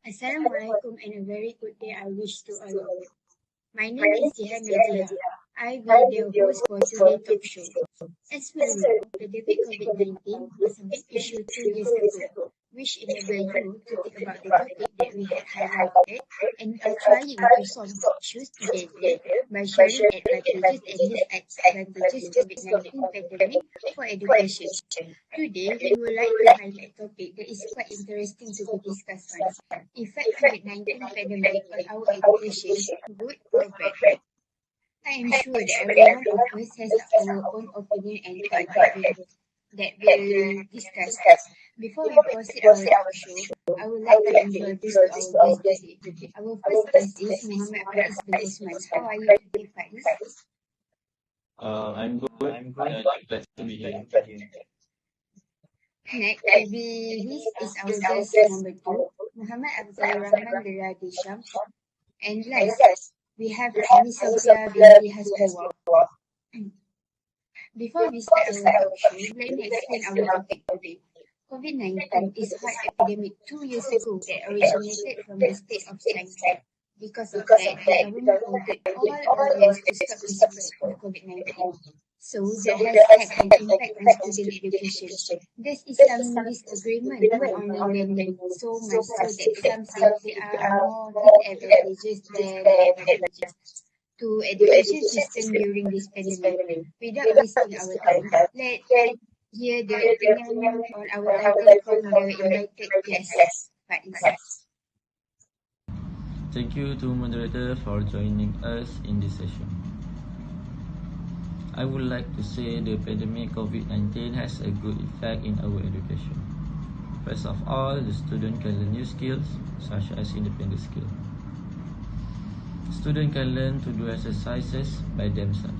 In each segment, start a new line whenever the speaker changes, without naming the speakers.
Assalamualaikum and a very good day I wish to all of you. My name is Jihan Najia. I will be the host for today's talk show. As we all know, pandemic COVID-19 was a big issue 2 years ago, which enabled you to think about the topic that we had highlighted and are trying to solve the issues together by sharing advantages and disadvantages COVID-19 pandemic for education. Today, we would like to highlight a topic that is quite interesting to be discussed on. Effect COVID-19 pandemic on our education, good or bad. I am sure that every one of us has our own opinion and thought that we'll discuss. Before we proceed our talk show, I would like to introduce to our guest today. Our first guest is Muhammad Faiz bin Usman. How are you today, Faiz?
I'm good. Glad to be here.
Next, this is our guest number 2, Muhammad Abdullah bin Hisham. And last, we have Sophia BINTI HAWA. Before we start our talk show, let me explain our topic today. COVID-19 is a hot epidemic 2 years ago that originated from the state of China. Because of that, the government ordered all areas to stop the spread of COVID-19. So that has had an impact on student education. There is some disagreement on online learning so much so that some say there are more disadvantages than advantages to education system during this pandemic. Without wasting our time, let's hear the opinion on our title from the invited guests.
Thank you to moderator for joining us in this session. I would like to say the pandemic COVID-19 has a good effect in our education. First of all, the student can learn new skills such as independent skill. Students can learn to do exercises by themselves.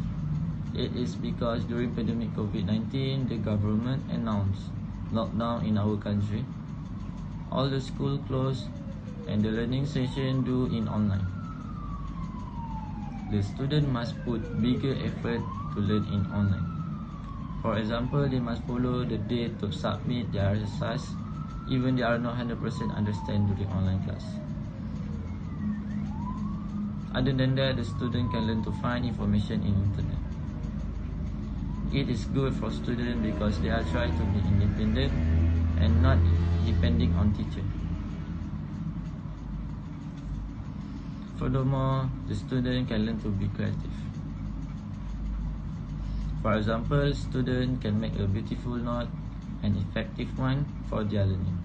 It is because during pandemic COVID-19, the government announced lockdown in our country. All the schools closed and the learning session do in online. The student must put bigger effort to learn in online. For example, they must follow the date to submit their exercise even they are not 100% understand during online class. Other than that, the student can learn to find information in internet. It is good for students because they are trying to be independent and not depending on teacher. Furthermore, the student can learn to be creative. For example, students can make a beautiful note, an effective one for their learning.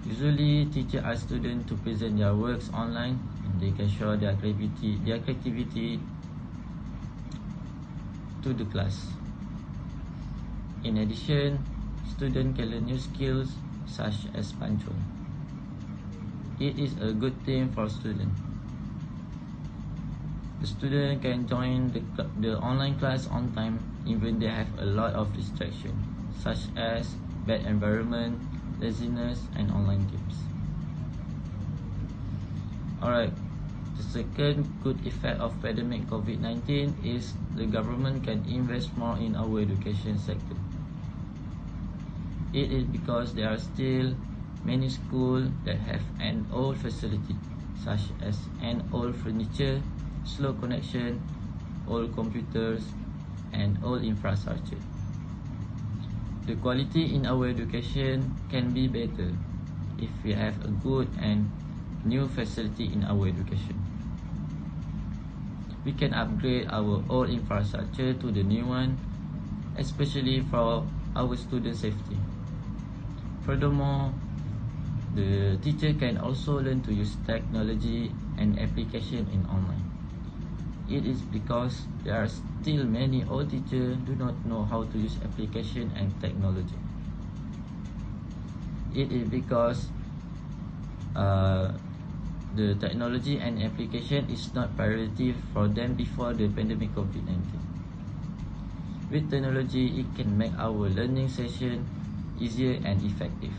Usually, teachers ask students to present their works online and they can show their creativity to the class. In addition, students can learn new skills such as punctual. It is a good thing for students. The student can join the online class on time even they have a lot of distraction such as bad environment, laziness and online games. Alright, the second good effect of pandemic COVID-19 is the government can invest more in our education sector. It is because there are still many schools that have an old facility such as an old furniture, slow connection, old computers and old infrastructure. The quality in our education can be better if we have a good and new facility in our education. We can upgrade our old infrastructure to the new one, especially for our student safety. Furthermore, the teacher can also learn to use technology and application in online. It is because there are still many old teachers do not know how to use application and technology. It is because the technology and application is not priority for them before the pandemic COVID-19. With technology, it can make our learning session easier and effective.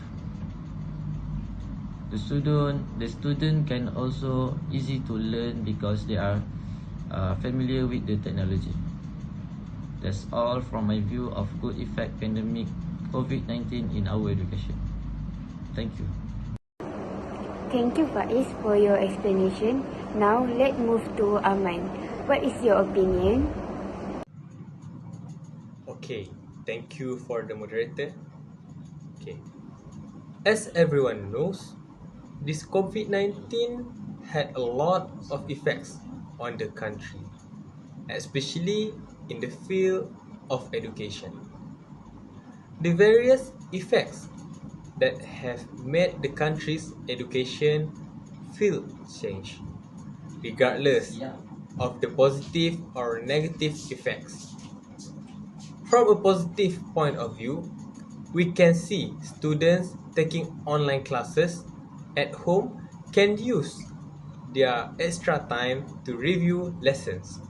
The student can also easy to learn because they are familiar with the technology. That's all from my view of good effect pandemic COVID-19 in our education. Thank you.
Thank you, Faiz, for your explanation. Now, let's move to Aman. What is your opinion?
Okay, thank you for the moderator. Okay, as everyone knows, this COVID-19 had a lot of effects on the country, especially in the field of education. The various effects that have made the country's education field change, regardless of the positive or negative effects. From a positive point of view, we can see students taking online classes at home can use their extra time to review lessons.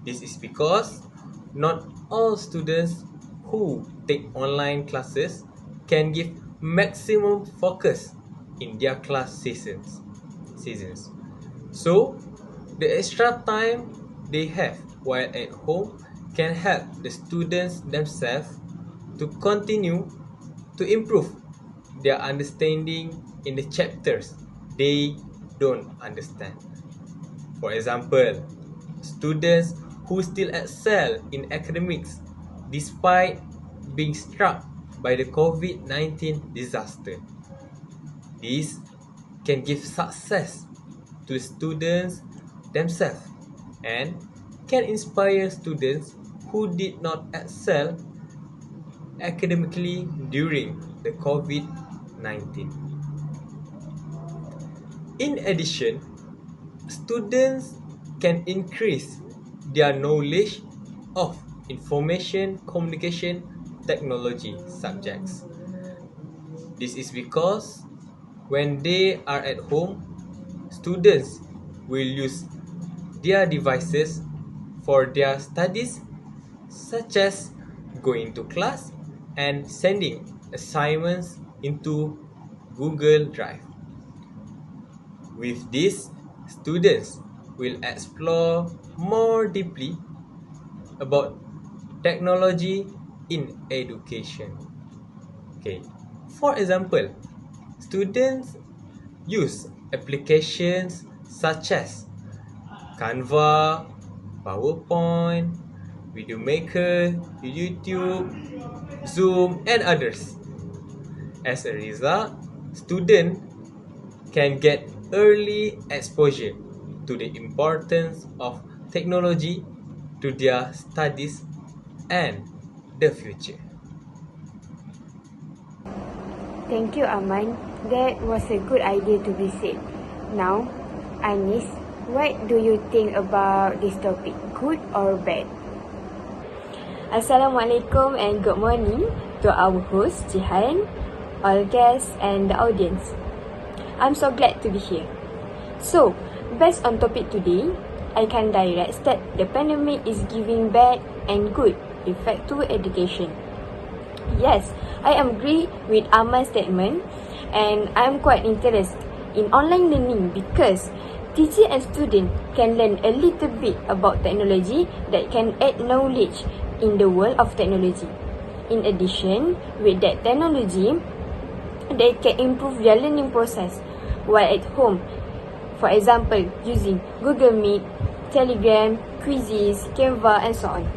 This is because not all students who take online classes can give maximum focus in their class seasons. So, the extra time they have while at home can help the students themselves to continue to improve their understanding in the chapters they don't understand. For example, students who still excel in academics despite being struck by the COVID-19 disaster. This can give success to students themselves and can inspire students who did not excel academically during the COVID-19. In addition, students can increase their knowledge of information communication technology subjects. This is because when they are at home, students will use their devices for their studies, such as going to class and sending assignments into Google Drive. With this, students will explore more deeply about technology in education. Okay, for example, students use applications such as Canva, PowerPoint, Video Maker, YouTube, Zoom, and others. As a result, students can get early exposure to the importance of technology to their studies and the future.
Thank you, Aman. That was a good idea to be said. Now, Anis, what do you think about this topic? Good or bad?
Assalamualaikum and good morning to our host, Jihan, all guests and the audience. I'm so glad to be here. So, based on topic today, I can direct that the pandemic is giving bad and good effect to education. Yes, I agree with Aman's statement and I'm quite interested in online learning because teacher and student can learn a little bit about technology that can add knowledge in the world of technology. In addition, with that technology, they can improve their learning process while at home. For example, using Google Meet, Telegram, quizzes, Canva and so on.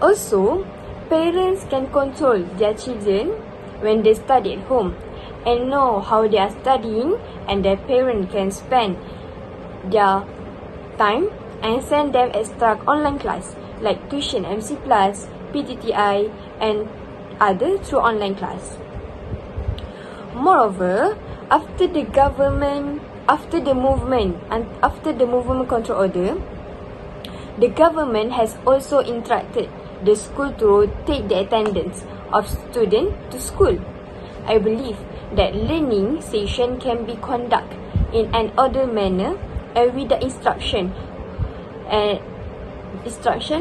Also, parents can control their children when they study at home and know how they are studying, and their parent can spend their time and send them extra online class like tuition MC+, PTTI and other through online class. Moreover, after the movement control order, the government has also instructed the school to rotate the attendance of students to school. I believe that learning session can be conducted in an orderly manner and without instruction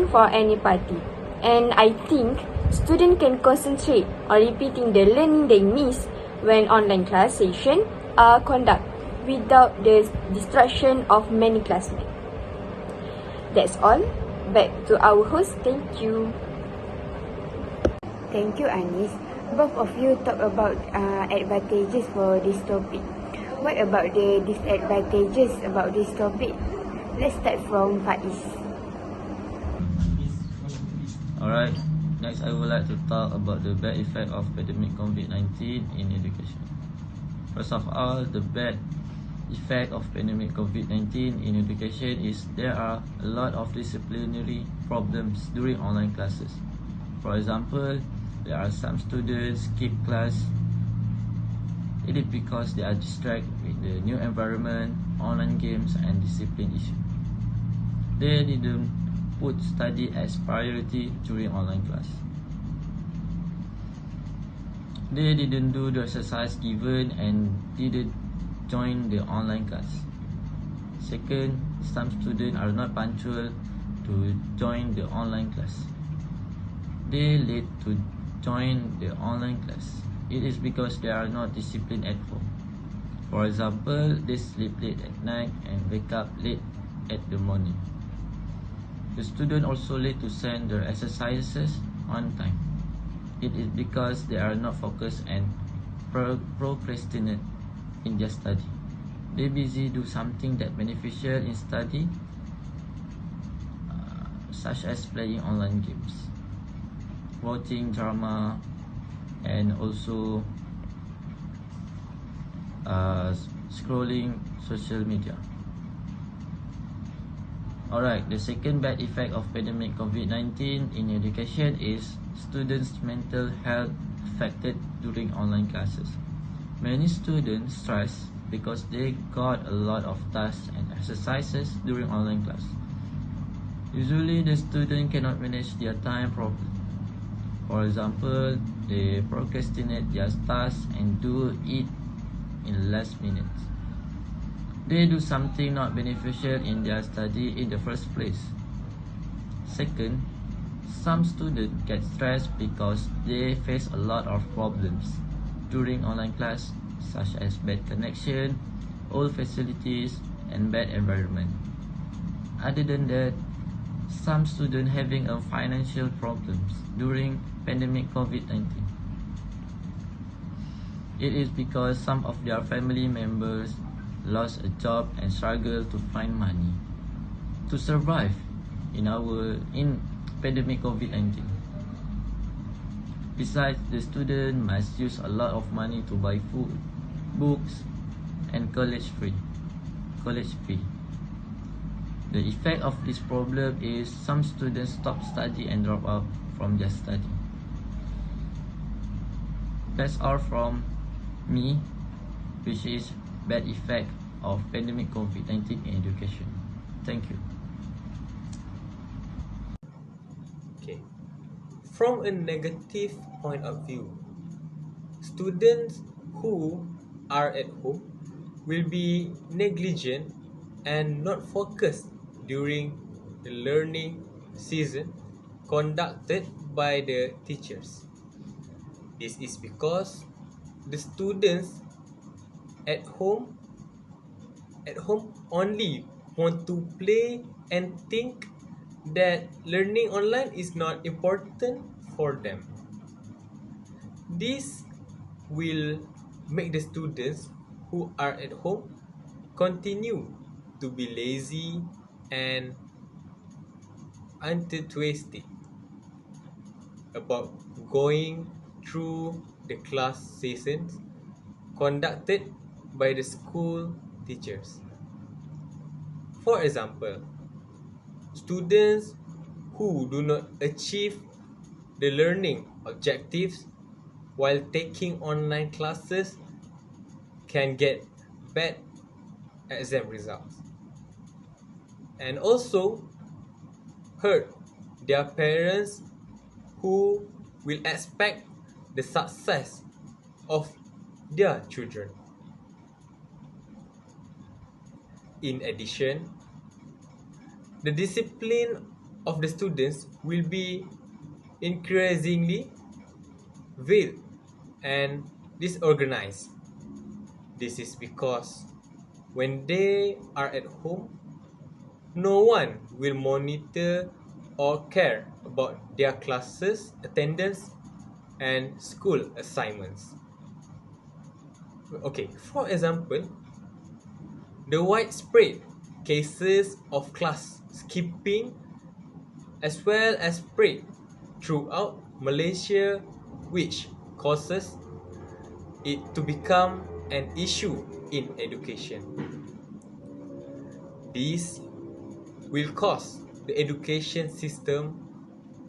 for any party. And I think students can concentrate on repeating the learning they miss when online class sessions are conducted without the distraction of many classmates. That's all. Back to our host. Thank you.
Thank you, Anis. Both of you talk about advantages for this topic. what about the disadvantages about this topic? Let's start from FAIZ.
Alright, next I would like to talk about the bad effect of pandemic COVID-19 in education. First of all, the bad effect of pandemic COVID-19 in education is there are a lot of disciplinary problems during online classes. For example, there are some students skip class. It is because they are distracted with the new environment, online games and discipline issues. They didn't put study as priority during online class. They didn't do the exercise given and didn't join the online class. Second, some students are not punctual to join the online class. They late to join the online class. It is because they are not disciplined at home. For example, they sleep late at night and wake up late at the morning. The student also late to send their exercises on time. It is because they are not focused and procrastinate in their study. They busy do something that beneficial in study, such as playing online games, watching drama, and also scrolling social media. Alright, the second bad effect of pandemic COVID-19 in education is students' mental health affected during online classes. Many students stress because they got a lot of tasks and exercises during online class. Usually, the student cannot manage their time properly. For example, they procrastinate their tasks and do it in last minutes. They do something not beneficial in their study in the first place. Second, some students get stressed because they face a lot of problems during online class, such as bad connection, old facilities, and bad environment. Other than that, some students having a financial problems during pandemic COVID-19. It is because some of their family members lost a job and struggle to find money to survive in pandemic COVID-19. Besides, the student must use a lot of money to buy food, books, and college fee. The effect of this problem is some students stop study and drop out from their study. That's all from me, which is bad effect of pandemic COVID-19 in education. Thank you.
Okay. From a negative point of view, students who are at home will be negligent and not focused during the learning season conducted by the teachers. This is because the students at home only want to play and think that learning online is not important for them. This will make the students who are at home continue to be lazy and enthusiastic about going through the class sessions conducted by the school teachers. For example, students who do not achieve the learning objectives while taking online classes can get bad exam results and also hurt their parents who will expect the success of their children. In addition, the discipline of the students will be increasingly weak and disorganized. This is because when they are at home, no one will monitor or care about their classes, attendance, and school assignments. Okay, for example, The widespread cases of class skipping as well as spread throughout Malaysia, which causes it to become an issue in education. This will cause the education system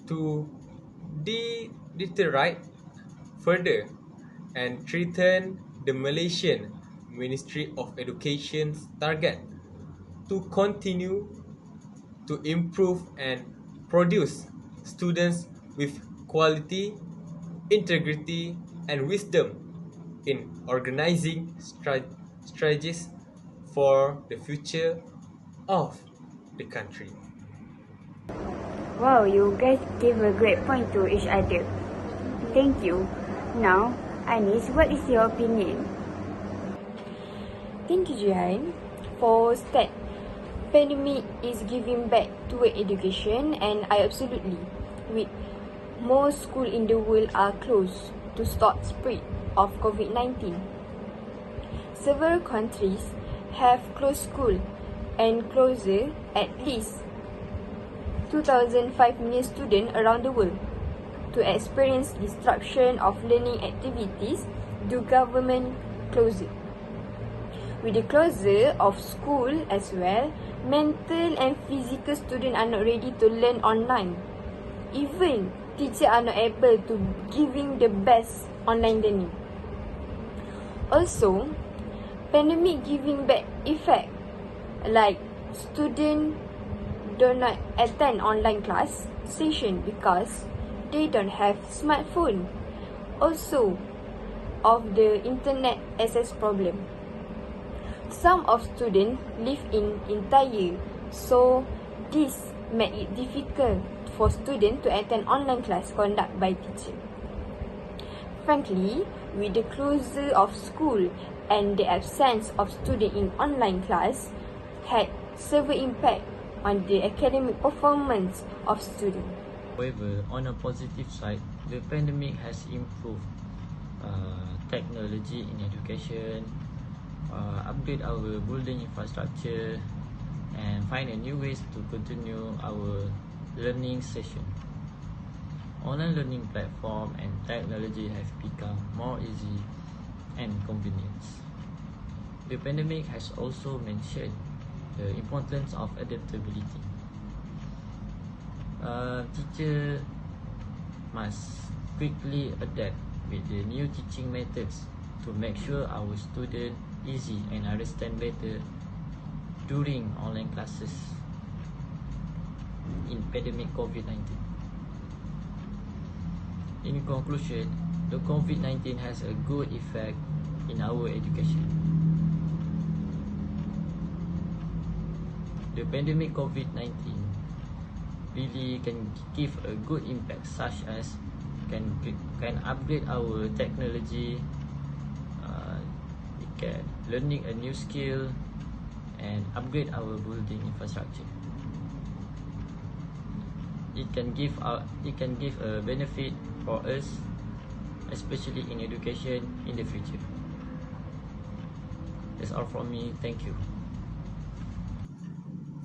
to deteriorate further and threaten the Malaysian Ministry of Education's target to continue to improve and produce students with quality, integrity, and wisdom in organizing strategies for the future of the country.
Wow, you guys gave a great point to each other. Thank you. Now, Anis, what is your opinion?
Thank you, Jihan. For STAT, pandemic is giving back to education, and I absolutely, with most schools in the world are closed to stop spread of COVID-19. Several countries have closed school and closure at least 2,500 students around the world to experience disruption of learning activities due government closure. With the closure of school as well, mental and physical students are not ready to learn online. Even teachers are not able to giving the best online learning. Also, pandemic giving back effect like students do not attend online class session because they don't have smartphone. Also, of the internet access problem. Some of students live in interior, so this make it difficult for students to attend online class conducted by teacher. Frankly, with the closure of school and the absence of students in online class had severe impact on the academic performance of students.
However, on a positive side, the pandemic has improved technology in education, upgrade our building infrastructure, and find a new ways to continue our learning session. Online learning platform and technology have become more easy and convenient. The pandemic has also mentioned the importance of adaptability. Teacher must quickly adapt with the new teaching methods to make sure our students easy and understand better during online classes in pandemic COVID-19. In conclusion, the COVID-19 has a good effect in our education. The pandemic COVID-19 really can give a good impact, such as can upgrade our technology, it can learning a new skill, and upgrade our building infrastructure. It can give a benefit for us, especially in education in the future. That's all from me. Thank you.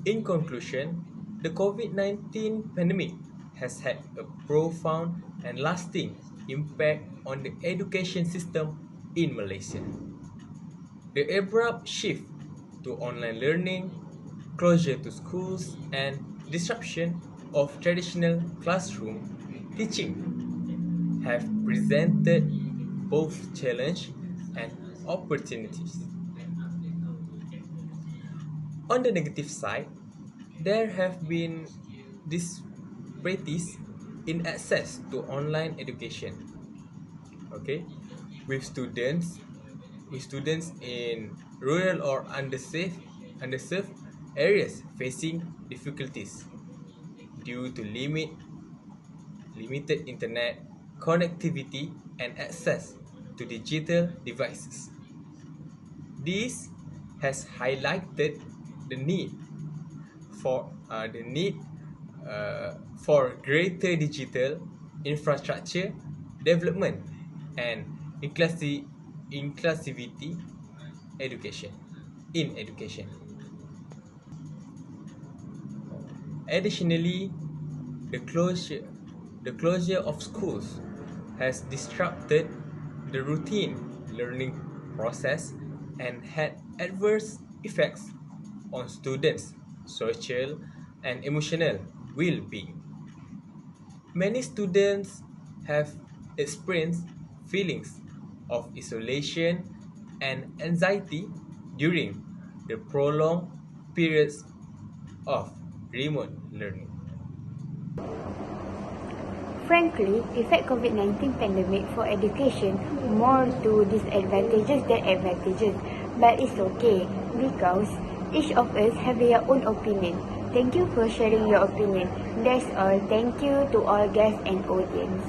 In conclusion, the COVID-19 pandemic has had a profound and lasting impact on the education system in Malaysia. The abrupt shift to online learning, closure to schools, and disruption of traditional classroom teaching have presented both challenge and opportunities. On the negative side, there have been disparities in access to online education. Okay, with students in rural or underserved areas facing difficulties due to limited internet connectivity and access to digital devices. This has highlighted the need for greater digital infrastructure development and inclusivity education. in education. Additionally, the closure of schools has disrupted the routine learning process and had adverse effects on students' social and emotional well-being. Many students have experienced feelings of isolation and anxiety during the prolonged periods of remote learning.
Frankly, effect COVID-19 pandemic for education more to disadvantages than advantages. But it's okay because each of us have their own opinion. Thank you for sharing your opinion. That's all. Thank you to all guests and audience.